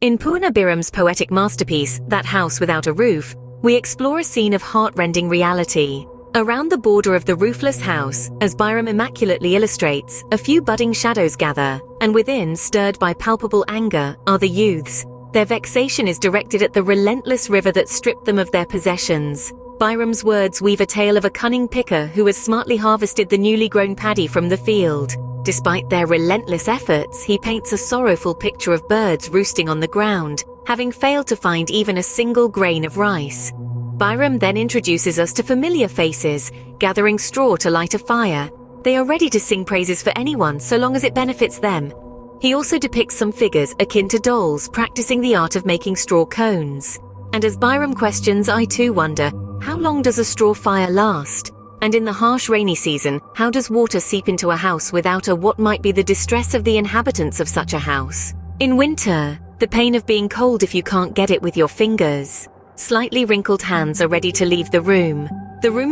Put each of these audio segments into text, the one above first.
In Purna Biram's poetic masterpiece, That House Without a Roof, we explore a scene of heart-rending reality. Around the border of the roofless house, as Biram immaculately illustrates, a few budding shadows gather, and within, stirred by palpable anger, are the youths. Their vexation is directed at the relentless river that stripped them of their possessions. Biram's words weave a tale of a cunning picker who has smartly harvested the newly grown paddy from the field. Despite their relentless efforts, he paints a sorrowful picture of birds roosting on the ground, having failed to find even a single grain of rice. Biram then introduces us to familiar faces, gathering straw to light a fire. They are ready to sing praises for anyone so long as it benefits them. He also depicts some figures akin to dolls practicing the art of making straw cones. And as Biram questions, I too wonder, how long does a straw fire last? And in the harsh rainy season, how does water seep into a house without what might be the distress of the inhabitants of such a house? In winter, the pain of being cold if you can't get it with your fingers. Slightly wrinkled hands are ready to leave the room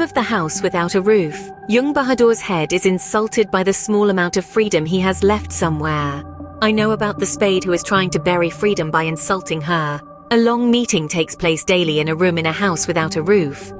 of the house without a roof. Young Bahadur's head is insulted by the small amount of freedom he has left somewhere. I know about the spade who is trying to bury freedom by insulting her. A long meeting takes place daily in a room in a house without a roof.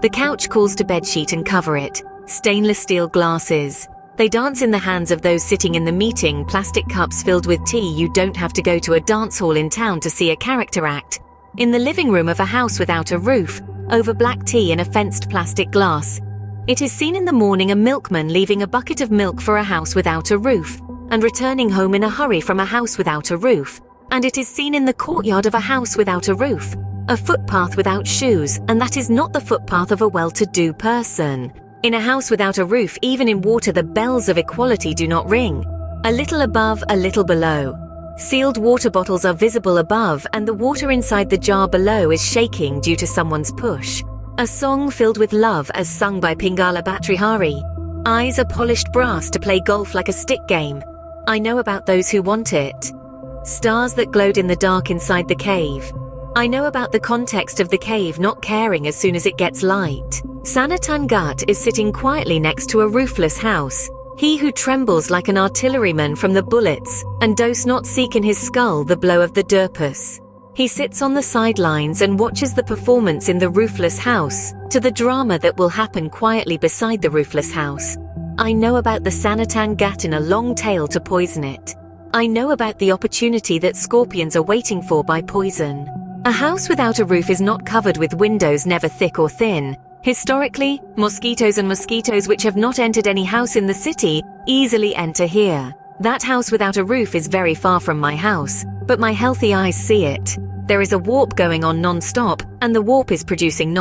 The couch calls to bedsheet and cover it. Stainless steel glasses. They dance in the hands of those sitting in the meeting, plastic cups filled with tea. You don't have to go to a dance hall in town to see a character act. In the living room of a house without a roof, over black tea in a fenced plastic glass. It is seen in the morning a milkman leaving a bucket of milk for a house without a roof, and returning home in a hurry from a house without a roof. And it is seen in the courtyard of a house without a roof. A footpath without shoes, and that is not the footpath of a well-to-do person. In a house without a roof, even in water, the bells of equality do not ring. A little above, a little below. Sealed water bottles are visible above, and the water inside the jar below is shaking due to someone's push. A song filled with love as sung by Pingala Bhatrihari. Eyes are polished brass to play golf like a stick game. I know about those who want it. Stars that glowed in the dark inside the cave. I know about the context of the cave not caring as soon as it gets light. Sanatan Gut is sitting quietly next to a roofless house. He who trembles like an artilleryman from the bullets, and does not seek in his skull the blow of the Durpus. He sits on the sidelines and watches the performance in the roofless house, to the drama that will happen quietly beside the roofless house. I know about the Sanatan Gut in a long tail to poison it. I know about the opportunity that scorpions are waiting for by poison. A house without a roof is not covered with windows, never thick or thin. Historically, mosquitoes and mosquitoes which have not entered any house in the city easily enter here. That house without a roof is very far from my house, but my healthy eyes see it. There is a warp going on non-stop, and the warp is producing